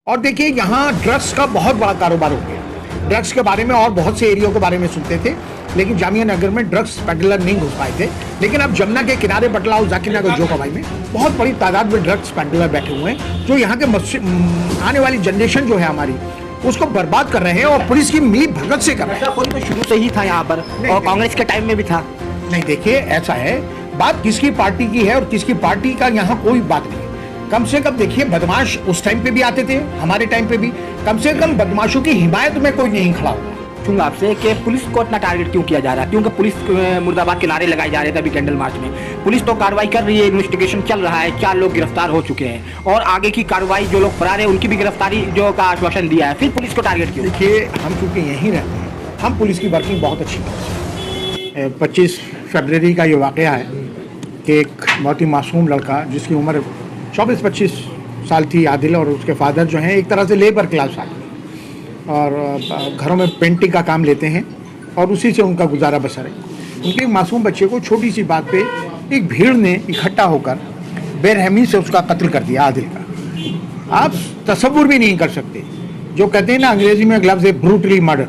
और देखिए यहाँ ड्रग्स का बहुत बड़ा कारोबार हो गया। ड्रग्स के बारे में और बहुत से एरिया के बारे में सुनते थे, लेकिन जामिया नगर में ड्रग्स पेडलर नहीं घुस पाए थे। लेकिन अब जमुना के किनारे बटलाव जाकिर नगर जोकाबाई में बहुत बड़ी तादाद में ड्रग्स पेडलर बैठे हुए हैं, जो यहाँ के आने वाली जनरेशन जो है हमारी उसको बर्बाद कर रहे हैं और पुलिस की मिली भगत से कर रहे हैं। तो शुरू से ही था यहाँ पर और कांग्रेस के टाइम में भी था। नहीं, देखिए ऐसा है, बात किसकी पार्टी की है और किसकी पार्टी का यहाँ कोई बात नहीं। कम से कम देखिए, बदमाश उस टाइम पे भी आते थे, हमारे टाइम पे भी। कम से कम बदमाशों की हिमायत में कोई नहीं खड़ा हुआ। पूछूंगा आपसे कि पुलिस को इतना टारगेट क्यों किया जा रहा है? क्योंकि पुलिस मुर्दाबाद के नारे लगाए जा रहे थे अभी कैंडल मार्च में। पुलिस तो कार्रवाई कर रही है, इन्वेस्टिगेशन चल रहा है, 4 लोग गिरफ्तार हो चुके हैं और आगे की कार्रवाई, जो लोग फरार है उनकी भी गिरफ्तारी जो का आश्वासन दिया है, फिर पुलिस को टारगेट क्यों? देखिए, हम चूंकि यहीं रहते हैं, हम पुलिस की वर्किंग बहुत अच्छी है। 25 फरवरी का ये वाक़या है कि एक बहुत ही मासूम लड़का जिसकी उम्र 24-25 साल थी, आदिल, और उसके फादर जो हैं एक तरह से लेबर क्लास आदमी और घरों में पेंटिंग का काम लेते हैं और उसी से उनका गुजारा बसर है। उनके एक मासूम बच्चे को छोटी सी बात पे एक भीड़ ने इकट्ठा होकर बेरहमी से उसका कत्ल कर दिया, आदिल का। आप तसव्वुर भी नहीं कर सकते, जो कहते हैं ना अंग्रेजी में लफ्ज़ ब्रूटली मर्डर,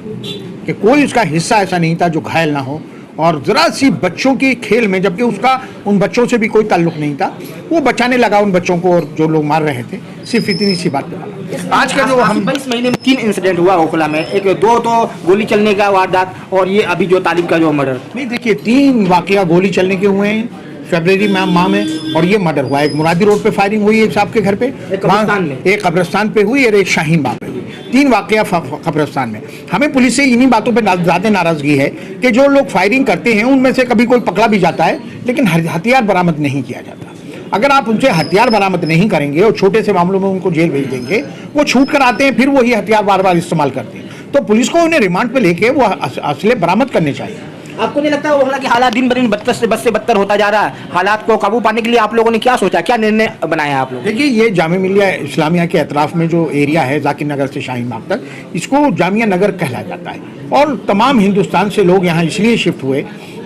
कि कोई उसका हिस्सा ऐसा नहीं था जो घायल ना हो। और ज़रा सी बच्चों के खेल में, जबकि उसका उन बच्चों से भी कोई ताल्लुक़ नहीं था, वो बचाने लगा उन बच्चों को और जो लोग मार रहे थे, सिर्फ इतनी सी बात पे। आज का जो हम 22 महीने में 3 इंसिडेंट हुआ ओखला में, एक 2 तो गोली चलने का वारदात और ये अभी जो तालिब का जो मर्डर। नहीं, देखिए 3 वाक़या गोली चलने के हुए हैं फरवरी माह में, और ये मर्डर हुआ। एक मुरादी रोड पे फायरिंग हुई एक साहब के घर पे, एक कब्रिस्तान पे हुई और एक शाहीन बाग पे हुई। 3 वाक़या कब्रिस्तान में। हमें पुलिस से इन्हीं बातों पे ज़्यादा नाराज़गी है कि जो लोग फायरिंग करते हैं उनमें से कभी कोई पकड़ा भी जाता है, लेकिन हथियार बरामद नहीं किया जाता। अगर आप उनसे हथियार बरामद नहीं करेंगे और छोटे से मामलों में उनको जेल भेज देंगे, वो छूट कर आते हैं, फिर वही हथियार बार बार इस्तेमाल करते हैं। तो पुलिस को उन्हें रिमांड पे लेके वो असले बरामद करने चाहिए। आपको नहीं लगता ओखला की हालात दिन ब दिन बद से बदतर होता जा रहा है? हालात को काबू पाने के लिए आप लोगों ने क्या सोचा, क्या निर्णय बनाया आप लोग? देखिए, ये जामिया मिलिया इस्लामिया के अतराफ में जो एरिया है जाकिर नगर से शाहीन बाग तक, इसको जामिया नगर कहला जाता है। और तमाम हिंदुस्तान से लोग यहाँ इसलिए शिफ्ट हुए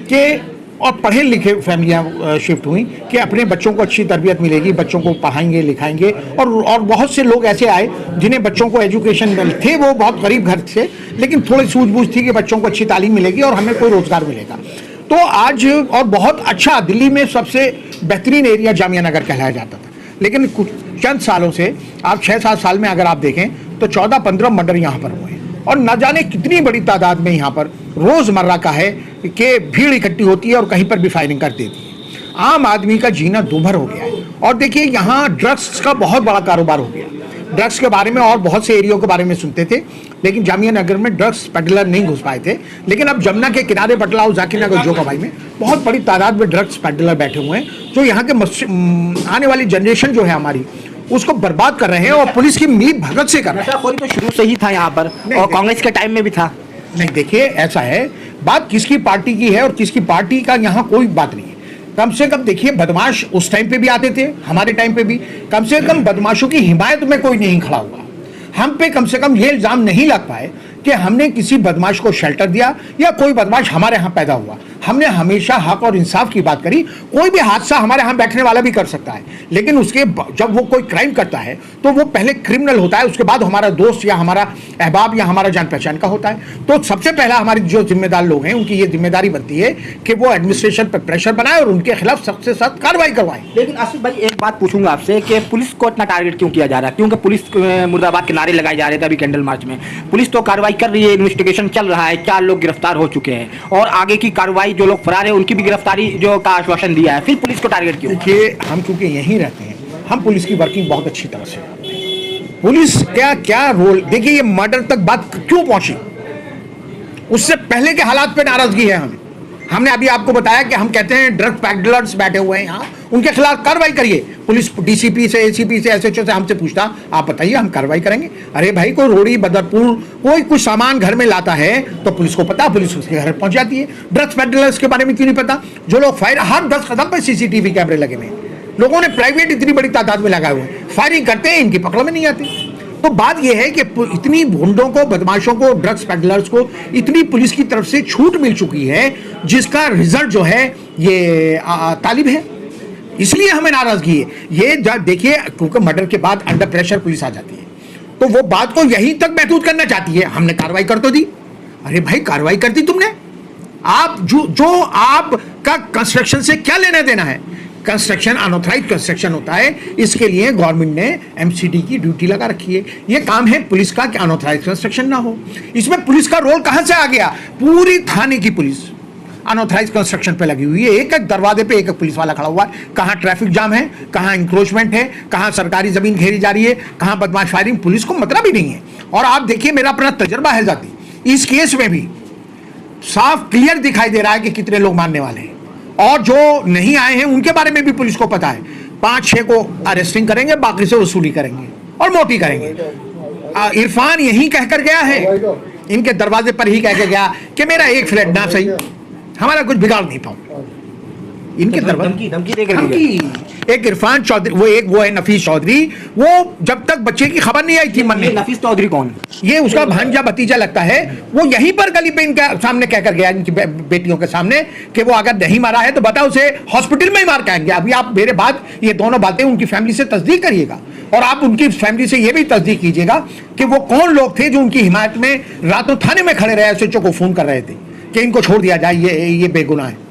कि, और पढ़े लिखे फैमिलियाँ शिफ्ट हुई कि अपने बच्चों को अच्छी तरबियत मिलेगी, बच्चों को पढ़ाएंगे लिखाएंगे। और बहुत से लोग ऐसे आए जिन्हें बच्चों को एजुकेशन थे, वो बहुत गरीब घर से, लेकिन थोड़ी सूझबूझ थी कि बच्चों को अच्छी तालीम मिलेगी और हमें कोई रोज़गार मिलेगा। तो आज और बहुत अच्छा, दिल्ली में सबसे बेहतरीन एरिया जामिया नगर कहलाया जाता था, लेकिन कुछ चंद सालों से, आप 6-7 साल में अगर आप देखें तो 14-15 मर्डर यहाँ पर हुए, और न जाने कितनी बड़ी तादाद में यहाँ पर रोज़मर्रा का है कि भीड़ इकट्ठी होती है और कहीं पर भी फायरिंग कर देती है। आम आदमी का जीना दूभर हो गया है। और देखिए, यहाँ ड्रग्स का बहुत बड़ा कारोबार हो गया। ड्रग्स के बारे में और बहुत से एरिया के बारे में सुनते थे, लेकिन जामिया नगर में ड्रग्स पेडलर नहीं घुस पाए थे। लेकिन अब जमुना के किनारे बटलाव जाकिर नगर जोकाबाई में बहुत बड़ी तादाद में ड्रग्स पेडलर बैठे हुए हैं, जो यहाँ के आने वाली जनरेशन जो है हमारी उसको बर्बाद कर रहे हैं और पुलिस की मिली भगत से कर रहे हैं। तो शुरू से ही था यहाँ पर और कांग्रेस के टाइम में भी था। नहीं, देखिए ऐसा है, बात किसकी पार्टी की है और किसकी पार्टी का यहाँ कोई बात नहीं है। कम से कम देखिए, बदमाश उस टाइम पे भी आते थे, हमारे टाइम पे भी। कम से कम बदमाशों की हिमायत में कोई नहीं खड़ा हुआ। हम पे कम से कम ये इल्ज़ाम नहीं लग पाए कि हमने किसी बदमाश को शेल्टर दिया या कोई बदमाश हमारे यहाँ पैदा हुआ। हमने हमेशा हक और इंसाफ की बात करी। कोई भी हादसा हमारे यहाँ बैठने वाला भी कर सकता है, लेकिन उसके जब वो कोई क्राइम करता है तो वो पहले क्रिमिनल होता है, उसके बाद हमारा दोस्त या हमारा अहबाब या हमारा जान पहचान का होता है। तो सबसे पहला हमारी जो जिम्मेदार लोग हैं उनकी ये जिम्मेदारी बनती है कि वो एडमिनिस्ट्रेशन पर प्रेशर बनाए और उनके खिलाफ सख्त से सख्त कार्रवाई करवाएं। लेकिन आसिफ भाई, एक बात पूछूंगा आपसे कि पुलिस को इतना टारगेट क्यों किया जा रहा है? क्योंकि पुलिस मुर्दाबाद के नारे लगाए जा रहे थे अभी कैंडल मार्च में। पुलिस तो कार्रवाई कर रही है, इन्वेस्टिगेशन चल रहा है, 4 लोग गिरफ्तार हो चुके हैं और आगे की कार्रवाई, जो लोग फरार है उनकी भी गिरफ्तारी जो का आश्वासन दिया है, फिर पुलिस को टारगेट क्यों? देखिए, हम चूंकि यहीं रहते हैं, हम पुलिस की वर्किंग बहुत अच्छी तरह से करते हैं। पुलिस क्या क्या रोल, देखिए ये मर्डर तक बात क्यों पहुंची, उससे पहले के हालात पे नाराजगी है हमें। हमने अभी आपको बताया कि हम कहते हैं ड्रग पैडलर्स बैठे हुए हैं यहाँ, उनके खिलाफ कार्रवाई करिए। पुलिस डीसीपी से, एसीपी से, एसएचओ से हमसे पूछता, आप बताइए, हम कार्रवाई करेंगे। अरे भाई, कोई रोड़ी बदरपुर कोई कुछ सामान घर में लाता है तो पुलिस को पता, पुलिस उसके घर पहुंच जाती है। ड्रग्स पैडलर्स के बारे में क्यों नहीं पता? जो लोग हर 10 कदम पर सीसीटीवी कैमरे लगे हुए हैं, लोगों ने प्राइवेट इतनी बड़ी तादाद में लगाए हुए हैं, फायरिंग करते हैं, इनकी पकड़ में नहीं आती। तो बात यह है कि इतनी गुंडों को, बदमाशों को, ड्रग्स पेडलर्स को इतनी पुलिस की तरफ से छूट मिल चुकी है, जिसका रिजल्ट जो है ये तालिब है। इसलिए हमें नाराजगी है। ये देखिए, क्योंकि मर्डर के बाद अंडर प्रेशर पुलिस आ जाती है तो वो बात को यहीं तक महदूद करना चाहती है, हमने कार्रवाई कर तो दी। अरे भाई कार्रवाई कर दी तुमने, आप जो आपका कंस्ट्रक्शन से क्या लेना देना है? कंस्ट्रक्शन अनऑथराइज कंस्ट्रक्शन होता है, इसके लिए गवर्नमेंट ने एमसीडी की ड्यूटी लगा रखी है। ये काम है पुलिस का कि अनऑथराइज कंस्ट्रक्शन ना हो। इसमें पुलिस का रोल कहां से आ गया? पूरी थाने की पुलिस अनऑथराइज कंस्ट्रक्शन पे लगी हुई है, एक एक दरवाजे पे एक एक पुलिस वाला खड़ा हुआ है। कहां ट्रैफिक जाम है, कहां इंक्रोचमेंट है, कहां सरकारी जमीन घेरी जा रही है, कहां बदमाश फायरिंग, पुलिस को मतलब ही नहीं है। और आप देखिए, मेरा अपना तजर्बा है जाती, इस केस में भी साफ क्लियर दिखाई दे रहा है कि कितने लोग मानने वाले हैं, और जो नहीं आए हैं उनके बारे में भी पुलिस को पता है। 5-6 को अरेस्टिंग करेंगे, बाकी से वसूली करेंगे और मोटी करेंगे। इरफान यही कहकर गया है, इनके दरवाजे पर ही कहकर गया कि मेरा एक फ्लैट ना सही, हमारा कुछ बिगाड़ नहीं पाऊं। इनके दरवाजे धमकी। एक इरफान चौधरी, वो है नफीस चौधरी, वो जब तक बच्चे की खबर नहीं आई थी मन में। नफीस चौधरी कौन? ये उसका भांजा भतीजा लगता है। वो यहीं पर गली पे इनके सामने कहकर गया, इनकी बेटियों के सामने, कि वो अगर नहीं मारा है तो बताओ उसे हॉस्पिटल में ही मार के आएंगे। अभी आप मेरे बाद ये दोनों बातें उनकी फैमिली से तस्दीक करिएगा, और आप उनकी फैमिली से ये भी तस्दीक कीजिएगा कि वो कौन लोग थे जो उनकी हिमायत में रातों थाने में खड़े रहे, एसएचओ को फोन कर रहे थे कि इनको छोड़ दिया जाए, ये बेगुनाह है।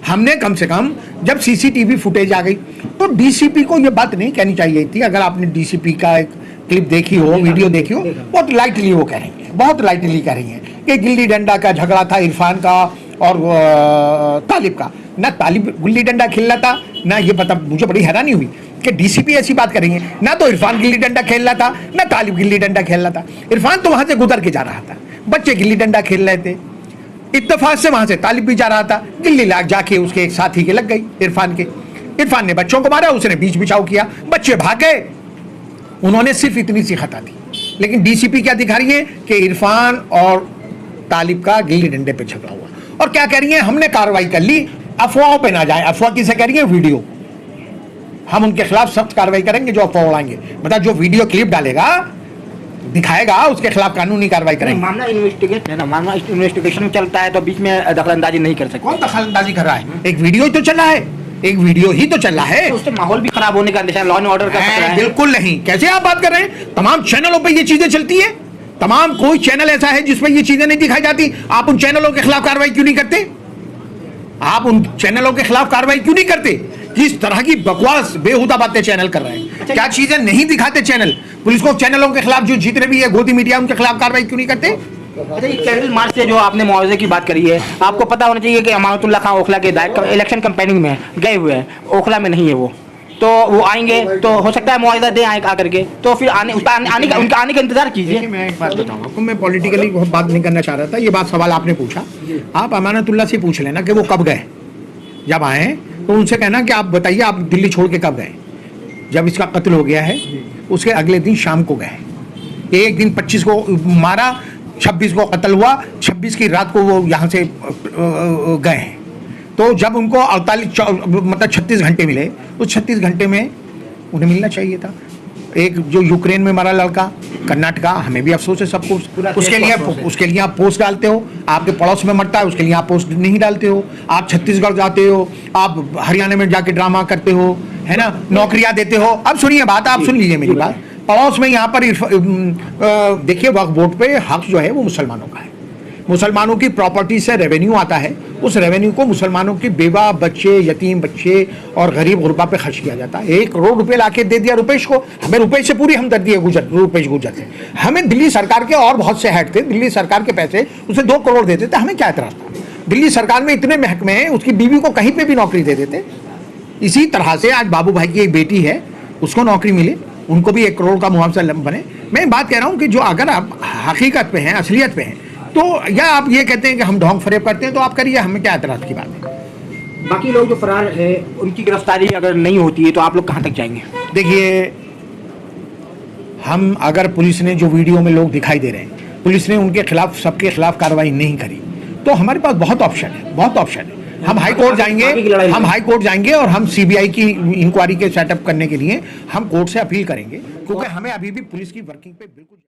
हमने कम से कम जब सीसीटीवी फुटेज आ गई तो डीसीपी को ये बात नहीं कहनी चाहिए थी। अगर आपने डीसीपी का एक क्लिप देखी हो, वीडियो देखी हो, बहुत लाइटली वो कह रही है, बहुत लाइटली कह रही है कि गिल्ली डंडा का झगड़ा था इरफान का और तालिब का। ना तालिब गिल्ली डंडा खेल रहा था, ना ये पता, मुझे बड़ी हैरानी हुई कि डीसीपी ऐसी बात कर रही है। ना तो इरफान गिल्ली डंडा खेल रहा था, ना तालिब गिल्ली डंडा खेल रहा था। इरफान तो वहां से गुजर के जा रहा था, बच्चे गिल्ली डंडा खेल रहे थे, इत्तेफाक से वहां से तालिब भी जा रहा था, गिल्ली लाग जाके उसके एक साथी के लग गई इरफान के। इरफान ने बच्चों को मारा, उसने बीच बिछाव किया, बच्चे भागे, उन्होंने सिर्फ इतनी सी खता दी। लेकिन डीसीपी क्या दिखा रही है कि इरफान और तालिब का गिल्ली डंडे पे झगड़ा हुआ, और क्या कह रही है, हमने कार्रवाई कर ली। अफवाहों पे ना जाए, अफवाह किसे कह रही है? वीडियो। हम उनके खिलाफ सख्त कार्रवाई करेंगे जो अफवाह उड़ाएंगे, मतलब जो वीडियो क्लिप डालेगा, दिखाएगा, उसके खिलाफ कानूनी कार्रवाई करेंगे। मामला इन्वेस्टिगेट है ना, मामला इन्वेस्टिगेशन में चलता है तो बीच में दखलंदाजी नहीं कर सकते। कौन दखलंदाजी कर रहा है? एक वीडियो ही तो चल रहा है, एक वीडियो ही तो चल रहा है। तो उससे माहौल भी खराब होने का अंदेशा, लॉ एंड ऑर्डर का खतरा है। बिल्कुल नहीं। कैसे आप बात कर रहे हैं? तमाम चैनलों पे ये चीजें चलती है, तमाम कोई चैनल ऐसा है जिसमें ये चीजें नहीं दिखाई जाती। आप उन चैनलों के खिलाफ कार्रवाई क्यों नहीं करते? आप उन चैनलों के खिलाफ कार्रवाई क्यों नहीं करते? किस तरह की बकवास बेहुदा बातें चैनल कर रहे हैं, क्या चीजें नहीं दिखाते चैनल? पुलिस को चैनलों के खिलाफ जो जितने भी है गोदी मीडिया, उनके खिलाफ कार्रवाई क्यों नहीं करते? अच्छा, ये कैंडल मार्च से जो आपने मुआवजे की बात करी है, आपको पता होना चाहिए कि अमानतुल्लाह खान ओखला के इलेक्शन कैंपेनिंग में गए हुए हैं, ओखला में नहीं है वो, तो वो आएंगे तो हो सकता है मुआवजा दे आए आकर के, तो फिर उनका आने का इंतजार कीजिए। मैं एक बात बताऊँ आपको, मैं पॉलिटिकली बहुत बात नहीं करना चाह रहा था। ये बात सवाल आपने पूछा, आप अमानतुल्लाह से पूछ लेना कि वो कब गए। जब आए तो उनसे कहना कि आप बताइए आप दिल्ली छोड़ के कब गए। जब इसका कत्ल हो गया है उसके अगले दिन शाम को गए। एक दिन 25 को मारा, 26 को कत्ल हुआ, 26 की रात को वो यहाँ से गए हैं। तो जब उनको 36 घंटे मिले, उस 36 घंटे में उन्हें मिलना चाहिए था। एक जो यूक्रेन में मरा लड़का कर्नाटका, हमें भी अफसोस है सबको, उसके लिए आप पोस्ट डालते हो। आपके पड़ोस में मरता है, उसके लिए आप पोस्ट नहीं डालते हो। आप छत्तीसगढ़ जाते हो, आप हरियाणा में जाके ड्रामा करते हो, है ना, नौकरियां देते हो। अब सुनिए बात, आप सुन लीजिए मेरी बात। पड़ोस में यहाँ पर देखिए वक्फ बोर्ड पे हक जो है वो मुसलमानों का है। मुसलमानों की प्रॉपर्टी से रेवेन्यू आता है, उस रेवेन्यू को मुसलमानों की बेवा बच्चे, यतीम बच्चे और गरीब गुरबा पे खर्च किया जाता है। 1 करोड़ रुपए लाके दे दिया रुपेश को। हमें रुपेश से पूरी हमदर्दी है, रुपेश गुर्जर से। हमें दिल्ली सरकार के और बहुत से हेड थे, दिल्ली सरकार के पैसे उसे 2 करोड़ देते थे, हमें क्या एतराज था? दिल्ली सरकार में इतने महकमे हैं, उसकी बीवी को कहीं पर भी नौकरी दे देते। इसी तरह से आज बाबू भाई की एक बेटी है, उसको नौकरी मिले, उनको भी 1 करोड़ का मुआवजा बने। मैं बात कह रहा हूँ कि जो अगर आप हकीकत पे हैं, असलियत पे हैं, तो या आप ये कहते हैं कि हम ढोंग फरेब करते हैं, तो आप करिए, हमें क्या एतराज की बात है। बाकी लोग जो फरार है उनकी गिरफ्तारी अगर नहीं होती है तो आप लोग कहाँ तक जाएंगे? देखिए, हम अगर पुलिस ने जो वीडियो में लोग दिखाई दे रहे हैं, पुलिस ने उनके खिलाफ, सबके खिलाफ कार्रवाई नहीं करी, तो हमारे पास बहुत ऑप्शन है, बहुत ऑप्शन है। हम हाई कोर्ट जाएंगे, और हम सीबीआई की इंक्वायरी के सेटअप करने के लिए हम कोर्ट से अपील करेंगे, क्योंकि हमें अभी भी पुलिस की वर्किंग पे बिल्कुल